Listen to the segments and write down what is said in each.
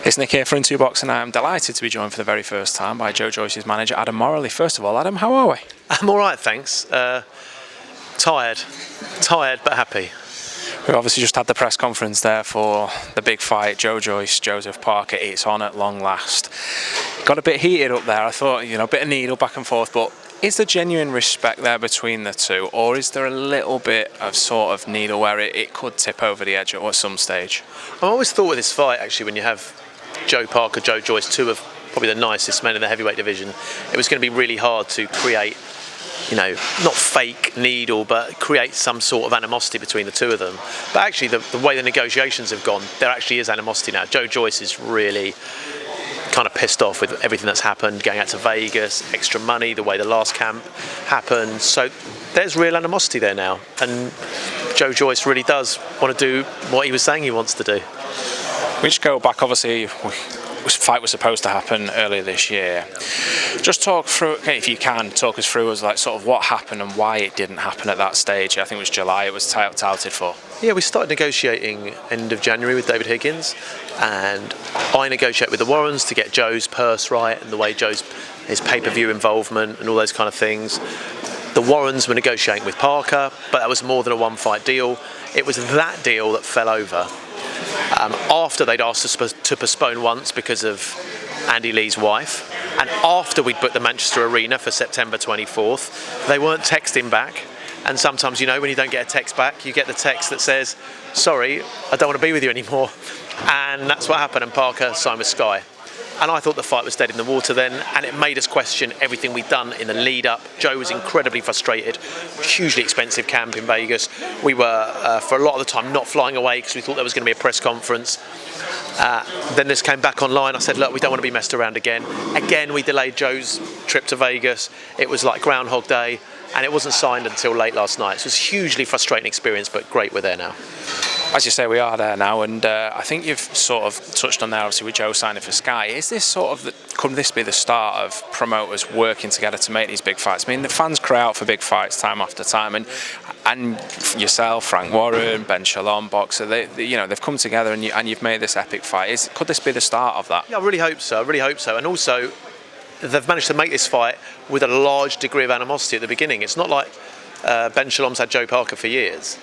It's Nick here for Into Boxing. I'm delighted to be joined for the very first time by Joe Joyce's manager, Adam Moralee. First of all, Adam, how are we? I'm all right, thanks. Tired but happy. We obviously just had the press conference there for the big fight, Joe Joyce, Joseph Parker. It's on at long last. Got a bit heated up there. I thought, a bit of needle back and forth, but is there genuine respect there between the two, or is there a little bit of sort of needle where it could tip over the edge at some stage? I always thought with this fight, actually, when you have Joe Parker, Joe Joyce, two of probably the nicest men in the heavyweight division, it was going to be really hard to create, not fake needle, but create some sort of animosity between the two of them. But actually, the way the negotiations have gone, there actually is animosity now. Joe Joyce is really kind of pissed off with everything that's happened, going out to Vegas, extra money, the way the last camp happened. So there's real animosity there now. And Joe Joyce really does want to do what he was saying he wants to do. We just go back, obviously, this fight was supposed to happen earlier this year. Just talk through, if you can, talk us through as like sort of what happened and why it didn't happen at that stage. I think it was July it was touted for. Yeah, we started negotiating end of January with David Higgins, and I negotiate with the Warrens to get Joe's purse right and the way his pay-per-view involvement and all those kind of things. The Warrens were negotiating with Parker, but that was more than a one-fight deal. It was that deal that fell over. After they'd asked us to postpone once because of Andy Lee's wife, and after we'd booked the Manchester Arena for September 24th, they weren't texting back. And sometimes, when you don't get a text back, you get the text that says, sorry, I don't want to be with you anymore. And that's what happened, and Parker signed with Sky. And I thought the fight was dead in the water then, and it made us question everything we'd done in the lead up. Joe was incredibly frustrated. Hugely expensive camp in Vegas. We were, for a lot of the time, not flying away because we thought there was going to be a press conference. Then this came back online. I said, look, we don't want to be messed around again. Again, we delayed Joe's trip to Vegas. It was like Groundhog Day, and it wasn't signed until late last night. So it was a hugely frustrating experience, but great, we're there now. As you say, we are there now, and I think you've sort of touched on there, obviously, with Joe signing for Sky. Is this could this be the start of promoters working together to make these big fights? I mean, the fans cry out for big fights time after time, and yourself, Frank Warren, Ben Shalom, Boxer, they've come together and you've made this epic fight. Could this be the start of that? Yeah, I really hope so. And also, they've managed to make this fight with a large degree of animosity at the beginning. It's not like Ben Shalom's had Joe Parker for years.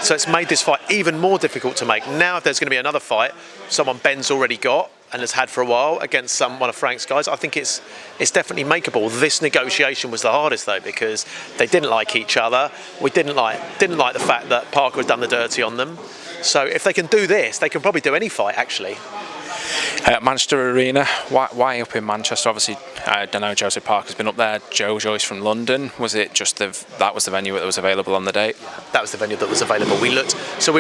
So it's made this fight even more difficult to make. Now if there's going to be another fight, someone Ben's already got and has had for a while against one of Frank's guys, I think it's definitely makeable. This negotiation was the hardest though, because they didn't like each other. We didn't like the fact that Parker had done the dirty on them. So if they can do this, they can probably do any fight actually. Manchester Arena, why up in Manchester? Obviously, I don't know, Joseph Parker's been up there, Joe Joyce from London. Was it just that was the venue that was available on the date? That was the venue that was available. We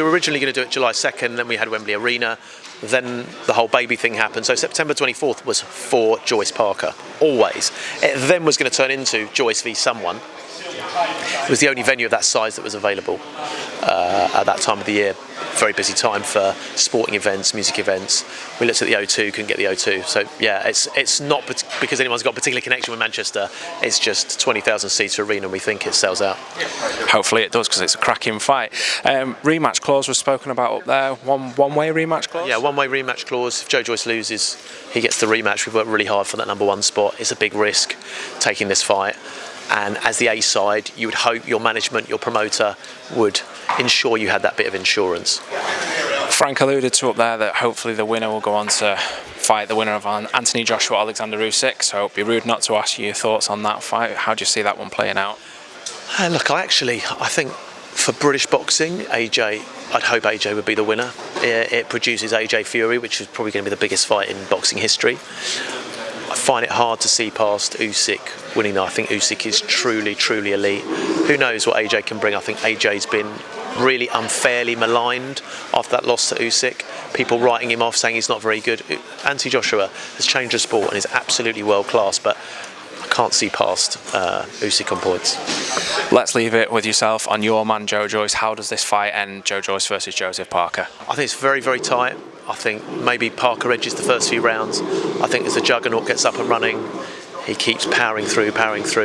were originally going to do it July 2nd, then we had Wembley Arena, then the whole baby thing happened. So September 24th was for Joyce Parker, always. It then was going to turn into Joyce v someone. It was the only venue of that size that was available at that time of the year. Very busy time for sporting events, music events. We looked at the O2, couldn't get the O2. So yeah, it's not because anyone's got a particular connection with Manchester. It's just 20,000 seater arena, and we think it sells out. Hopefully it does, because it's a cracking fight. Rematch clause was spoken about up there. One-way rematch clause? Yeah, one-way rematch clause. If Joe Joyce loses, he gets the rematch. We've worked really hard for that number one spot. It's a big risk taking this fight. And as the A side, you would hope your management, your promoter, would ensure you had that bit of insurance. Frank alluded to up there that hopefully the winner will go on to fight the winner of Anthony Joshua, Oleksandr Usyk. So it'd be rude not to ask you your thoughts on that fight. How do you see that one playing out? Look, I think for British boxing, I'd hope AJ would be the winner. It produces AJ Fury, which is probably going to be the biggest fight in boxing history. I find it hard to see past Usyk winning. I think Usyk is truly, truly elite. Who knows what AJ can bring? I think AJ's been really unfairly maligned after that loss to Usyk. People writing him off, saying he's not very good. Anthony Joshua has changed the sport and is absolutely world class, but I can't see past Usyk on points. Let's leave it with yourself on your man, Joe Joyce. How does this fight end, Joe Joyce versus Joseph Parker? I think it's very, very tight. I think maybe Parker edges the first few rounds. I think as the juggernaut gets up and running, he keeps powering through,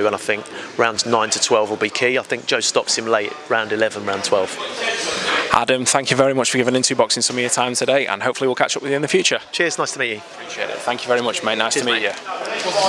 and I think rounds 9 to 12 will be key. I think Joe stops him late, round 11, round 12. Adam, thank you very much for giving Into Boxing some of your time today, and hopefully we'll catch up with you in the future. Cheers, nice to meet you. Appreciate it. Thank you very much, mate. Nice to meet you.